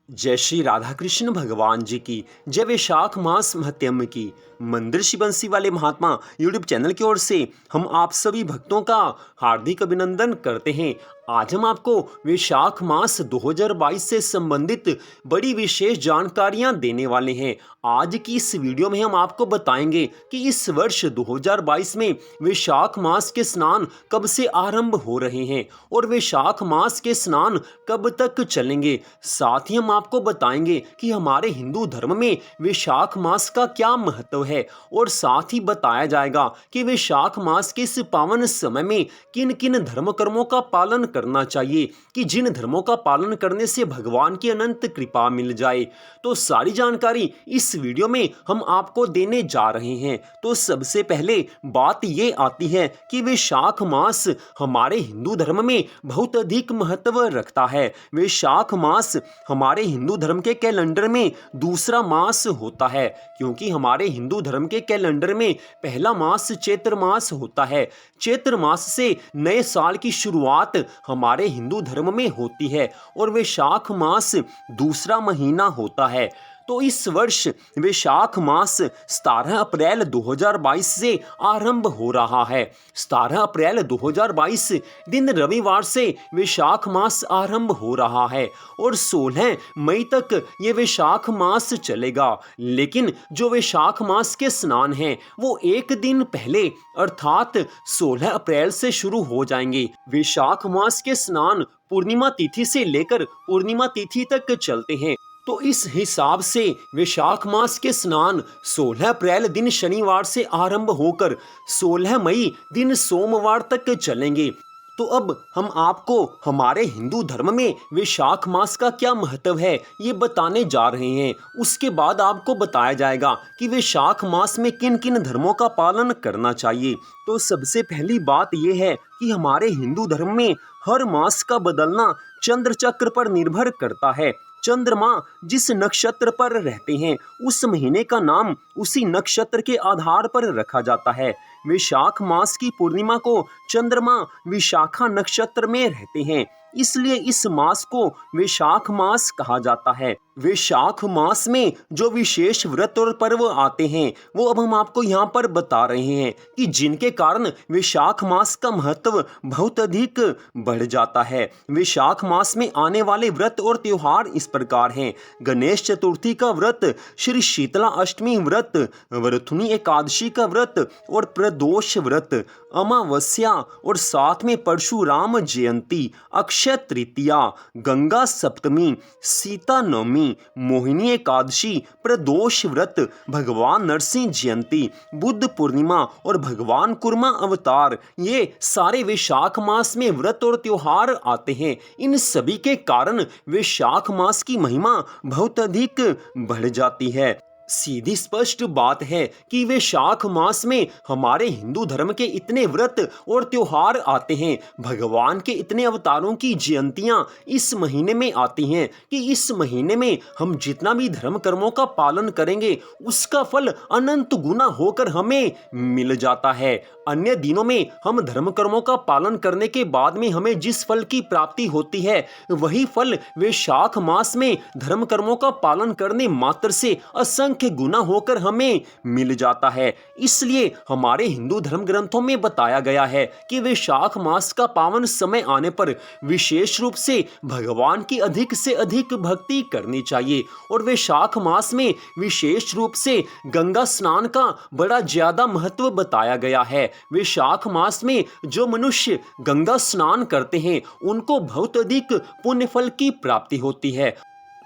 जय श्री राधा कृष्ण भगवान जी की जय। वैशाख मास महत्म की मंदिर श्री बंसी वाले महात्मा यूट्यूब चैनल की ओर से हम आप सभी भक्तों का हार्दिक अभिनंदन करते हैं। आज हम आपको वैशाख मास 2022 से संबंधित बड़ी विशेष जानकारियां देने वाले हैं। आज की इस वीडियो में हम आपको बताएंगे कि इस वर्ष 2022 में वैशाख मास के स्नान कब से आरंभ हो रहे हैं और वैशाख मास के स्नान कब तक चलेंगे। साथ ही हम आपको बताएंगे कि हमारे हिंदू धर्म में वैशाख मास का क्या महत्व है और साथ ही बताया जाएगा कि वैशाख मास के इस पावन समय में किन किन धर्म कर्मों का पालन करना चाहिए कि जिन धर्मों का पालन करने से भगवान की अनंत कृपा मिल जाए। तो सारी जानकारी इस वीडियो में हम आपको देने जा रहे हैं। तो सबसे पहले बात ये आती है कि वैशाख मास हमारे हिंदू धर्म में बहुत अधिक महत्व रखता है। वैशाख मास हमारे हिंदू धर्म के कैलेंडर में दूसरा मास होता है, क्योंकि हमारे हिंदू धर्म के कैलेंडर में पहला मास चैत्र मास होता है। चैत्र मास से नए साल की शुरुआत हमारे हिंदू धर्म में होती है और वैशाख मास दूसरा महीना होता है। तो इस वर्ष वैशाख मास 17 अप्रैल 2022 से आरंभ हो रहा है। 17 अप्रैल 2022 दिन रविवार से वैशाख मास आरंभ हो रहा है और 16 मई तक ये वैशाख मास चलेगा। लेकिन जो वैशाख मास के स्नान हैं वो एक दिन पहले अर्थात 16 अप्रैल से शुरू हो जाएंगे। वैशाख मास के स्नान पूर्णिमा तिथि से लेकर पूर्णिमा तिथि तक चलते हैं। तो इस हिसाब से वैशाख मास के स्नान 16 अप्रैल दिन शनिवार से आरंभ होकर 16 मई दिन सोमवार तक चलेंगे। तो अब हम आपको हमारे हिंदू धर्म में वैशाख मास का क्या महत्व है ये बताने जा रहे हैं। उसके बाद आपको बताया जाएगा कि वैशाख मास में किन किन धर्मों का पालन करना चाहिए। तो सबसे पहली बात यह है कि हमारे हिंदू धर्म में हर मास का बदलना चंद्र चक्र पर निर्भर करता है। चंद्रमा जिस नक्षत्र पर रहते हैं उस महीने का नाम उसी नक्षत्र के आधार पर रखा जाता है। वैशाख मास की पूर्णिमा को चंद्रमा विशाखा नक्षत्र में रहते हैं, इसलिए इस मास को वैशाख मास कहा जाता है। वैशाख मास में जो विशेष व्रत और पर्व आते हैं वो अब हम आपको यहाँ पर बता रहे हैं कि जिनके कारण वैशाख मास का महत्व बहुत अधिक बढ़ जाता है। वैशाख मास में आने वाले व्रत और त्योहार इस प्रकार हैं। गणेश चतुर्थी का व्रत, श्री शीतला अष्टमी व्रत, वरथुनी एकादशी का व्रत और प्रदोष व्रत, अमावस्या और साथ में परशुराम जयंती, अक्षय तृतीया, गंगा सप्तमी, सीता नवमी, मोहिनी एकादशी, प्रदोष व्रत, भगवान नरसिंह जयंती, बुद्ध पूर्णिमा और भगवान कुर्मा अवतार, ये सारे वैशाख मास में व्रत और त्योहार आते हैं। इन सभी के कारण वैशाख मास की महिमा बहुत अधिक बढ़ जाती है। सीधी स्पष्ट बात है कि वैशाख मास में हमारे हिंदू धर्म के इतने व्रत और त्योहार आते हैं, भगवान के इतने अवतारों की जयंतियां इस महीने में आती हैं कि इस महीने में हम जितना भी धर्म कर्मों का पालन करेंगे उसका फल अनंत गुना होकर हमें मिल जाता है। अन्य दिनों में हम धर्म कर्मों का पालन करने के बाद में हमें जिस फल की प्राप्ति होती है वही फल वैशाख मास में धर्म कर्मों का पालन करने मात्र से असंख्य गुना होकर हमें मिल जाता है। इसलिए हमारे हिंदू धर्म ग्रंथों में बताया गया है कि वैशाख मास का पावन समय आने पर विशेष रूप से भगवान की अधिक से अधिक भक्ति करनी चाहिए और वैशाख मास में विशेष रूप से गंगा स्नान का बड़ा ज्यादा महत्व बताया गया है। वैशाख मास में जो मनुष्य गंगा स्नान करते हैं उनको बहुत अधिक पुण्य फल की प्राप्ति होती है।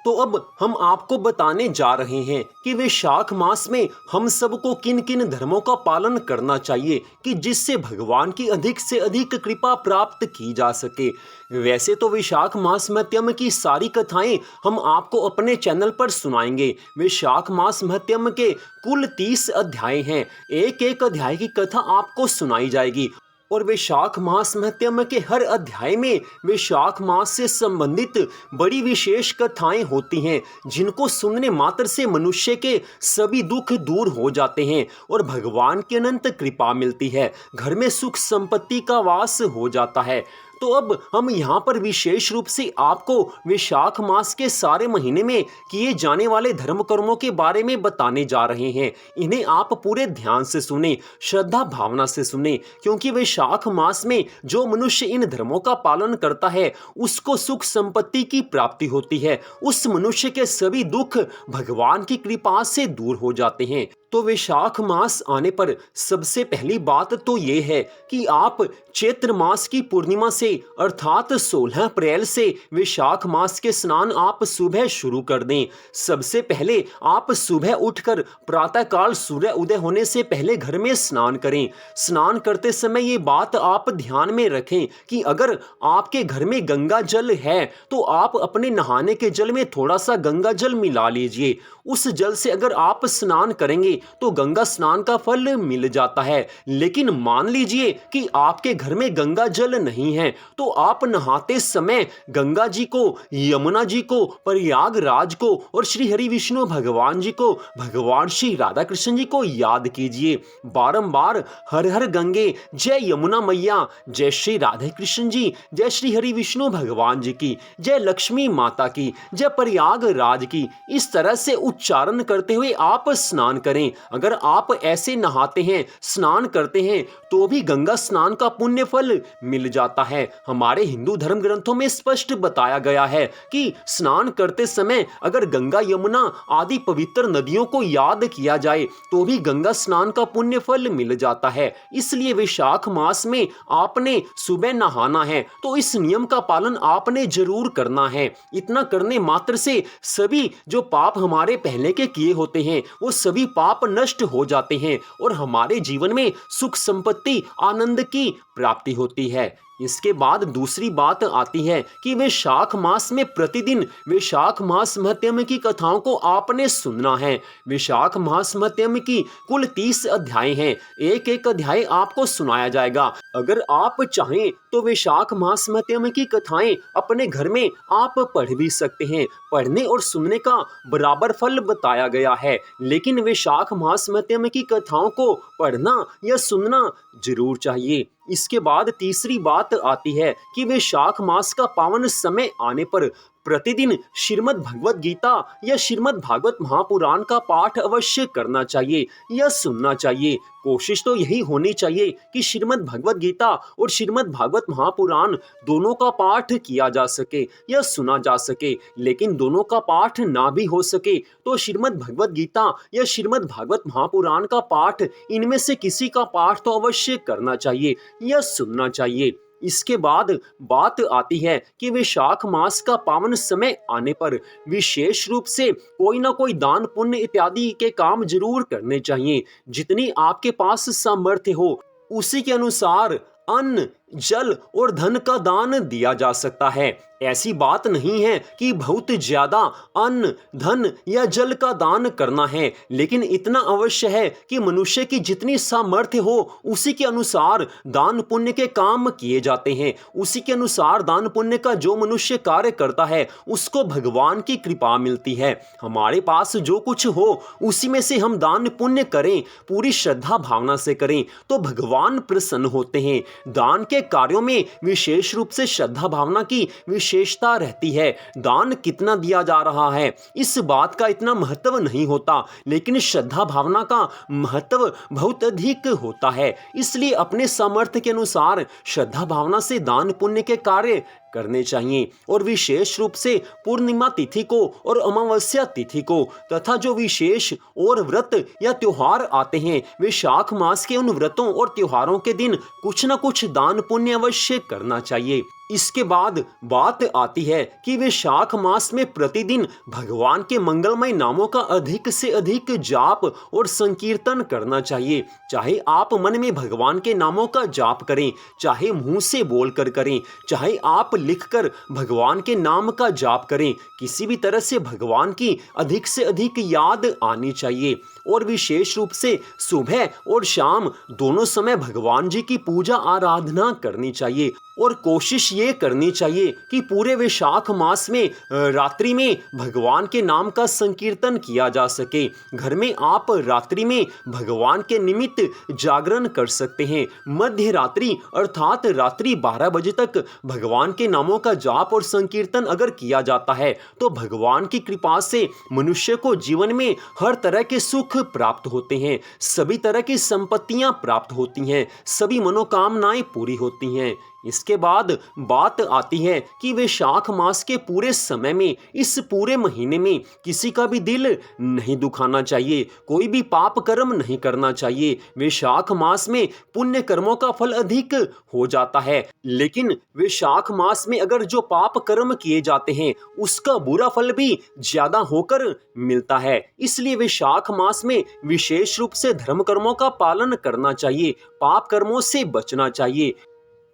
तो अब हम आपको बताने जा रहे हैं कि वैशाख मास में हम सबको किन किन धर्मों का पालन करना चाहिए कि जिससे भगवान की अधिक से अधिक कृपा प्राप्त की जा सके। वैसे तो वैशाख मास महत्म की सारी कथाएं हम आपको अपने चैनल पर सुनाएंगे। वैशाख मास महत्म के कुल 30 अध्याय हैं, एक एक अध्याय की कथा आपको सुनाई जाएगी और वैशाख मास महत्म के हर अध्याय में वैशाख मास से संबंधित बड़ी विशेष कथाएं होती हैं, जिनको सुनने मात्र से मनुष्य के सभी दुख दूर हो जाते हैं और भगवान की अनंत कृपा मिलती है, घर में सुख संपत्ति का वास हो जाता है। तो अब हम यहाँ पर विशेष रूप से आपको वैशाख मास के सारे महीने में किए जाने वाले धर्म कर्मों के बारे में बताने जा रहे हैं। इन्हें आप पूरे ध्यान से सुने, श्रद्धा भावना से सुने, क्योंकि वैशाख मास में जो मनुष्य इन धर्मों का पालन करता है उसको सुख संपत्ति की प्राप्ति होती है। उस मनुष्य के सभी दुख भगवान की कृपा से दूर हो जाते हैं। तो वैशाख मास आने पर सबसे पहली बात तो ये है कि आप चैत्र मास की पूर्णिमा से अर्थात 16 अप्रैल से वैशाख मास के स्नान आप सुबह शुरू कर दें। सबसे पहले आप सुबह उठकर प्रातःकाल सूर्य उदय होने से पहले घर में स्नान करें। स्नान करते समय ये बात आप ध्यान में रखें कि अगर आपके घर में गंगा जल है तो आप अपने नहाने के जल में थोड़ा सा गंगा जल मिला लीजिए। उस जल से अगर आप स्नान करेंगे तो गंगा स्नान का फल मिल जाता है। लेकिन मान लीजिए कि आपके घर में गंगा जल नहीं है तो आप नहाते समय गंगा जी को, यमुना जी को, प्रयागराज को और श्री हरि विष्णु भगवान जी को, भगवान श्री राधा कृष्ण जी को याद कीजिए। बारंबार हर हर गंगे, जय यमुना मैया, जय श्री राधे कृष्ण जी, जय श्री हरि विष्णु भगवान जी की, जय लक्ष्मी माता की, जय प्रयागराज की, इस तरह से उच्चारण करते हुए आप स्नान करें। अगर आप ऐसे नहाते हैं, स्नान करते हैं तो भी गंगा स्नान का पुण्य फल मिल जाता है। हमारे हिंदू धर्म ग्रंथों में स्पष्ट बताया गया है कि स्नान करते समय अगर गंगा, यमुना आदि पवित्र नदियों को याद किया जाए तो भी गंगा स्नान का पुण्य फल मिल जाता है। इसलिए वैशाख मास में आपने सुबह नहाना है तो इस नियम का पालन आपने जरूर करना है। इतना करने मात्र से सभी जो पाप हमारे पहले के किए होते हैं वो सभी पाप नष्ट हो जाते हैं और हमारे जीवन में सुख संपत्ति, आनंद की प्राप्ति होती है। इसके बाद दूसरी बात आती है कि वैशाख मास में प्रतिदिन वैशाख मास महत्म की कथाओं को आपने सुनना है। वैशाख मास महत्म की कुल 30 अध्याय हैं। एक एक अध्याय आपको सुनाया जाएगा। अगर आप चाहें तो वैशाख मास महत्म की कथाएं अपने घर में आप पढ़ भी सकते हैं। पढ़ने और सुनने का बराबर फल बताया गया है, लेकिन वैशाख मास महत्म की कथाओं को पढ़ना या सुनना जरूर चाहिए। इसके बाद तीसरी बात आती है कि वैशाख मास का पावन समय आने पर प्रतिदिन श्रीमद् भगवत गीता या श्रीमद् भागवत महापुराण का पाठ अवश्य करना चाहिए या सुनना चाहिए। कोशिश तो यही होनी चाहिए कि श्रीमद् भगवत गीता और श्रीमद् भागवत महापुराण दोनों का पाठ किया जा सके या सुना जा सके। लेकिन दोनों का पाठ ना भी हो सके तो श्रीमद् भगवत गीता या श्रीमद् भागवत महापुराण का पाठ, इनमें से किसी का पाठ तो अवश्य करना चाहिए या सुनना चाहिए। इसके बाद बात आती है कि वैशाख मास का पावन समय आने पर विशेष रूप से कोई ना कोई दान पुण्य इत्यादि के काम जरूर करने चाहिए। जितनी आपके पास सामर्थ्य हो उसी के अनुसार अन्न, जल और धन का दान दिया जा सकता है। ऐसी बात नहीं है कि बहुत ज्यादा अन्न, धन या जल का दान करना है, लेकिन इतना अवश्य है कि मनुष्य की जितनी सामर्थ्य हो उसी के अनुसार दान पुण्य के काम किए जाते हैं। उसी के अनुसार दान पुण्य का जो मनुष्य कार्य करता है उसको भगवान की कृपा मिलती है। हमारे पास जो कुछ हो उसी में से हम दान पुण्य करें, पूरी श्रद्धा भावना से करें तो भगवान प्रसन्न होते हैं। दान के कार्यों में विशेष रूप से श्रद्धा भावना की विशेषता रहती है। दान कितना दिया जा रहा है इस बात का इतना महत्व नहीं होता, लेकिन श्रद्धा भावना का महत्व बहुत अधिक होता है। इसलिए अपने सामर्थ्य के अनुसार श्रद्धा भावना से दान पुण्य के कार्य करने चाहिए। और विशेष रूप से पूर्णिमा तिथि को और अमावस्या तिथि को तथा जो विशेष और व्रत या त्योहार आते हैं, वैशाख मास के उन व्रतों और त्योहारों के दिन कुछ न कुछ दान पुण्य अवश्य करना चाहिए। इसके बाद बात आती है कि वैशाख मास में प्रतिदिन भगवान के मंगलमय नामों का अधिक से अधिक जाप और संकीर्तन करना चाहिए। चाहे आप मन में भगवान के नामों का जाप करें, चाहे मुंह से बोलकर करें, चाहे आप लिखकर भगवान के नाम का जाप करें, किसी भी तरह से भगवान की अधिक से अधिक याद आनी चाहिए। और विशेष रूप से सुबह और शाम दोनों समय भगवान जी की पूजा आराधना करनी चाहिए। और कोशिश ये करनी चाहिए कि पूरे वैशाख मास में रात्रि में भगवान के नाम का संकीर्तन किया जा सके। घर में आप रात्रि में भगवान के निमित्त जागरण कर सकते हैं। मध्य रात्रि अर्थात रात्रि 12 बजे तक भगवान के नामों का जाप और संकीर्तन अगर किया जाता है तो भगवान की कृपा से मनुष्य को जीवन में हर तरह के सुख प्राप्त होते हैं, सभी तरह की संपत्तियां प्राप्त होती हैं, सभी मनोकामनाएं पूरी होती हैं। इसके बाद बात आती है कि वैशाख मास के पूरे समय में, इस पूरे महीने में किसी का भी दिल नहीं दुखाना चाहिए, कोई भी पाप कर्म नहीं करना चाहिए। वैशाख मास में पुण्य कर्मों का फल अधिक हो जाता है, लेकिन वैशाख मास में अगर जो पाप कर्म किए जाते हैं उसका बुरा फल भी ज्यादा होकर मिलता है। इसलिए वैशाख मास में विशेष रूप से धर्म कर्मों का पालन करना चाहिए, पाप कर्मों से बचना चाहिए।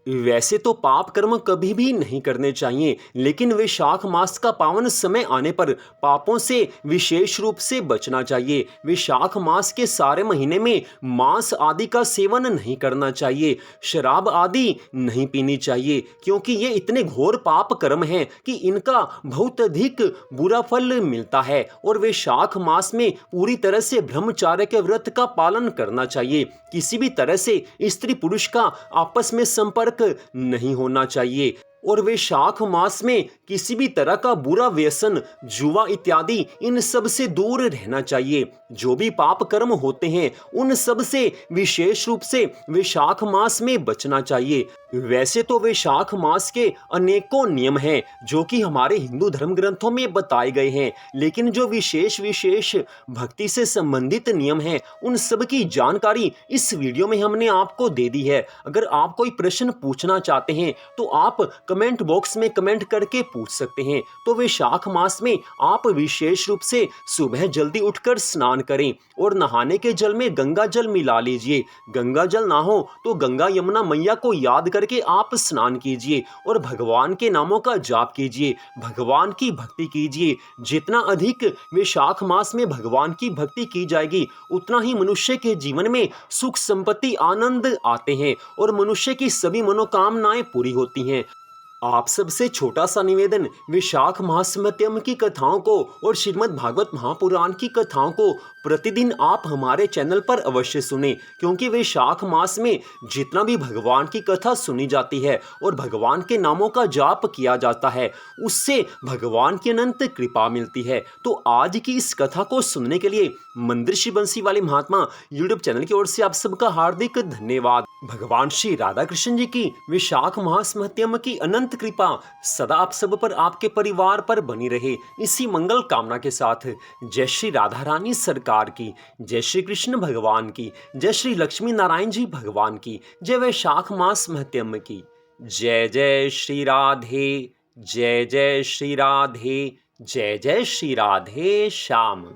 वैसे तो पाप कर्म कभी भी नहीं करने चाहिए, लेकिन वैशाख मास का पावन समय आने पर पापों से विशेष रूप से बचना चाहिए। वैशाख मास के सारे महीने में मांस आदि का सेवन नहीं करना चाहिए, शराब आदि नहीं पीनी चाहिए, क्योंकि ये इतने घोर पाप कर्म हैं कि इनका बहुत अधिक बुरा फल मिलता है। और वैशाख मास में पूरी तरह से ब्रह्मचार्य के व्रत का पालन करना चाहिए। किसी भी तरह से स्त्री पुरुष का आपस में संपर्क नहीं होना चाहिए। और वैशाख मास में किसी भी तरह का बुरा व्यसन, जुआ इत्यादि इन सब से दूर रहना चाहिए। जो भी पाप कर्म होते हैं उन सब से विशेष रूप से वैशाख मास में बचना चाहिए। वैसे तो वैशाख मास के अनेकों नियम हैं जो कि हमारे हिंदू धर्म ग्रंथों में बताए गए हैं, लेकिन जो विशेष भक्ति से संबंधित नियम हैं उन सब की जानकारी इस वीडियो में हमने आपको दे दी है। अगर आप कोई प्रश्न पूछना चाहते हैं तो आप कमेंट बॉक्स में कमेंट करके पूछ सकते हैं। तो वैशाख मास में आप विशेष रूप से सुबह जल्दी उठकर स्नान करें और नहाने के जल में गंगा जल मिला लीजिए। गंगा जल ना हो तो गंगा यमुना मैया को याद करके आप स्नान कीजिए और भगवान के नामों का जाप कीजिए, भगवान की भक्ति कीजिए। जितना अधिक वैशाख मास में भगवान की भक्ति की जाएगी उतना ही मनुष्य के जीवन में सुख संपत्ति आनंद आते हैं और मनुष्य की सभी मनोकामनाएं पूरी होती हैं। आप सबसे छोटा सा निवेदन, वैशाख महात्म्यम की कथाओं को और श्रीमद् भागवत महापुराण की कथाओं को प्रतिदिन आप हमारे चैनल पर अवश्य सुने, क्योंकि वैशाख मास में जितना भी भगवान की कथा सुनी जाती है और भगवान के नामों का जाप किया जाता है उससे भगवान की अनंत कृपा मिलती है। तो आज की इस कथा को सुनने के लिए मंदिर श्री बंसी वाले महात्मा यूट्यूब चैनल की ओर से आप सबका हार्दिक धन्यवाद। भगवान श्री राधा कृष्ण जी की वैशाख महात्म्यम की अनंत कृपा सदा आप सब पर, आपके परिवार पर बनी रहे, इसी मंगल कामना के साथ जय श्री राधा रानी सरकार की, जय श्री कृष्ण भगवान की, जय श्री लक्ष्मी नारायण जी भगवान की, जय वैशाख मास महत्यम की। जय जय श्री राधे, जय जय श्री राधे, जय जय श्री राधे श्याम।